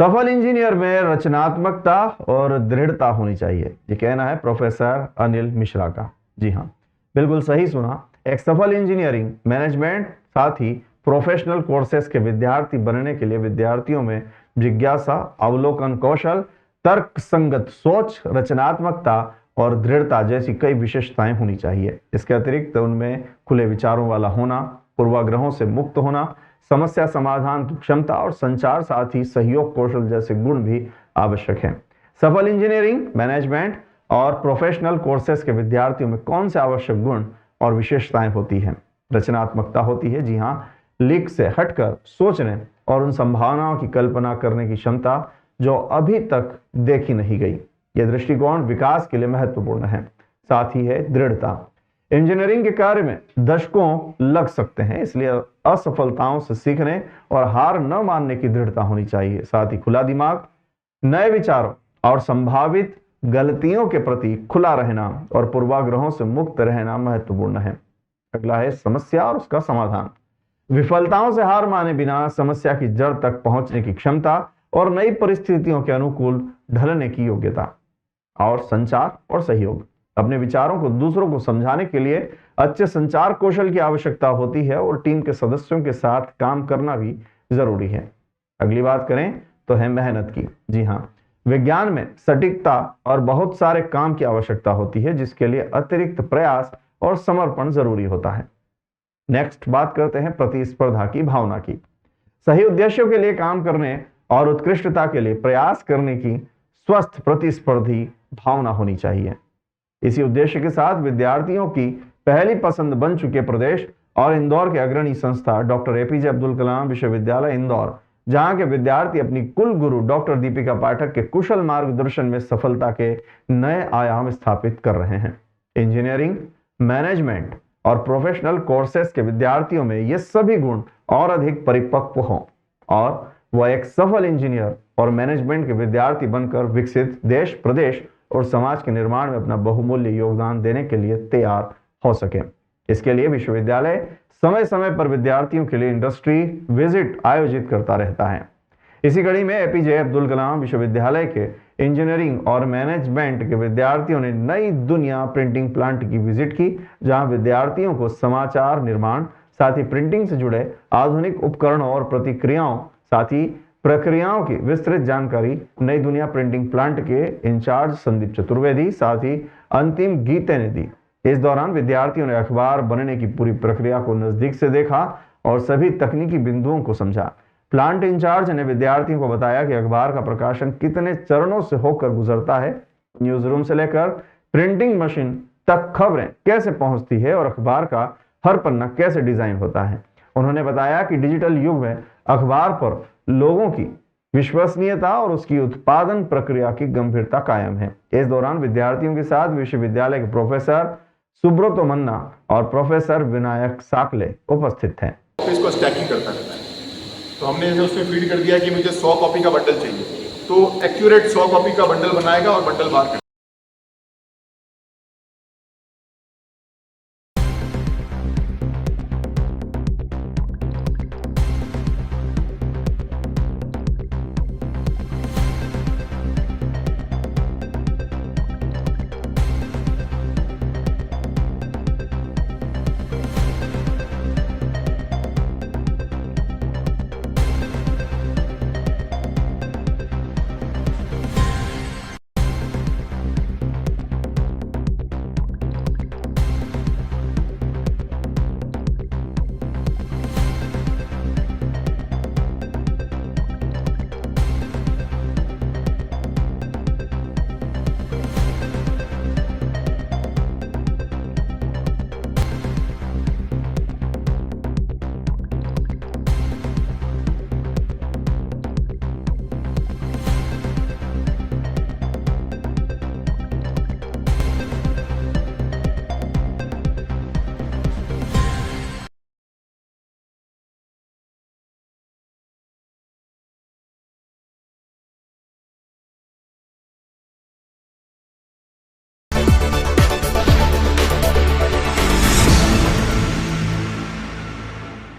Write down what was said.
सफल इंजीनियर में रचनात्मकता और दृढ़ता होनी चाहिए, ये कहना है प्रोफेसर अनिल मिश्रा का। जी हाँ, बिल्कुल सही सुना। एक सफल इंजीनियरिंग मैनेजमेंट साथ ही प्रोफेशनल कोर्सेज के विद्यार्थी बनने के लिए विद्यार्थियों में जिज्ञासा, अवलोकन कौशल, तर्क संगत सोच, रचनात्मकता और दृढ़ता जैसी कई विशेषताएं होनी चाहिए। इसके अतिरिक्त उनमें खुले विचारों वाला होना, पूर्वाग्रहों से मुक्त होना, समस्या समाधान की क्षमता और संचार साथ ही सहयोग कौशल जैसे गुण भी आवश्यक हैं। सफल इंजीनियरिंग मैनेजमेंट और प्रोफेशनल कोर्सेज के विद्यार्थियों में कौन से आवश्यक गुण और विशेषताएं होती हैं? रचनात्मकता होती है, जी हाँ, लीक से हटकर सोचने और उन संभावनाओं की कल्पना करने की क्षमता जो अभी तक देखी नहीं गई। यह दृष्टिकोण विकास के लिए महत्वपूर्ण है। साथ ही है दृढ़ता। इंजीनियरिंग के कार्य में दशकों लग सकते हैं, इसलिए असफलताओं से सीखने और हार न मानने की दृढ़ता होनी चाहिए। साथ ही खुला दिमाग, नए विचारों और संभावित गलतियों के प्रति खुला रहना और पूर्वाग्रहों से मुक्त रहना महत्वपूर्ण है। अगला है समस्या और उसका समाधान। विफलताओं से हार माने बिना समस्या की जड़ तक पहुंचने की क्षमता और नई परिस्थितियों के अनुकूल ढलने की योग्यता। और संचार और सहयोग। अपने विचारों को दूसरों को समझाने के लिए अच्छे संचार कौशल की आवश्यकता होती है और टीम के सदस्यों के साथ काम करना भी जरूरी है। अगली बात करें तो है मेहनत की। जी हाँ, विज्ञान में सटीकता और बहुत सारे काम की आवश्यकता होती है, जिसके लिए अतिरिक्त प्रयास और समर्पण जरूरी होता है। नेक्स्ट बात करते हैं प्रतिस्पर्धा की भावना की। सही उद्देश्यों के लिए काम करने और उत्कृष्टता के लिए प्रयास करने की स्वस्थ प्रतिस्पर्धी भावना होनी चाहिए। इसी उद्देश्य के साथ विद्यार्थियों की पहली पसंद बन चुके प्रदेश और इंदौर के अग्रणी संस्था डॉक्टर एपीजे अब्दुल कलाम विश्वविद्यालय इंदौर, जहां के विद्यार्थी अपनी कुल गुरु डॉक्टर दीपिका पाठक के कुशल मार्गदर्शन में सफलता के नए आयाम स्थापित कर रहे हैं। इंजीनियरिंग, मैनेजमेंट और प्रोफेशनल कोर्सेज के विद्यार्थियों में ये सभी गुण और अधिक परिपक्व हों और वह एक सफल इंजीनियर और मैनेजमेंट के विद्यार्थी बनकर विकसित देश, प्रदेश और समाज के निर्माण में अपना बहुमूल्य योगदान देने के लिए तैयार हो सके। इसके लिए विश्वविद्यालय समय समय पर विद्यार्थियों के लिए इंडस्ट्री विजिट आयोजित करता रहता है। इसी कड़ी में एपीजे अब्दुल कलाम विश्वविद्यालय के इंजीनियरिंग और मैनेजमेंट के विद्यार्थियों ने नई दुनिया प्रिंटिंग प्लांट की विजिट की, जहां विद्यार्थियों को समाचार निर्माण, साथ ही प्रिंटिंग से जुड़े आधुनिक उपकरणों और प्रतिक्रियाओं, साथ ही प्रक्रियाओं की विस्तृत जानकारी नई दुनिया प्रिंटिंग प्लांट के इंचार्ज संदीप चतुर्वेदी, साथ ही अंतिम गीते ने दी। इस दौरान विद्यार्थियों ने अखबार बनने की पूरी प्रक्रिया को नजदीक से देखा और सभी तकनीकी बिंदुओं को समझा। प्लांट इंचार्ज ने विद्यार्थियों को बताया कि अखबार का प्रकाशन कितने चरणों से होकर गुजरता है, न्यूज रूम से लेकर प्रिंटिंग मशीन तक खबरें कैसे पहुंचती है और अखबार का हर पन्ना कैसे डिजाइन होता है। उन्होंने बताया कि डिजिटल युग में अखबार पर लोगों की विश्वसनीयता और उसकी उत्पादन प्रक्रिया की गंभीरता कायम है। इस दौरान विद्यार्थियों के साथ विश्वविद्यालय के प्रोफेसर सुब्रतो मन्ना और प्रोफेसर विनायक साकले उपस्थित थे। इसको स्टैकिंग करता रहता है, तो हमने इसे उसमें फीड कर दिया कि मुझे 100 कॉपी का बंडल चाहिए, तो एक्यूरेट 100 कॉपी का बंडल बनाएगा और बंडल बाहर कर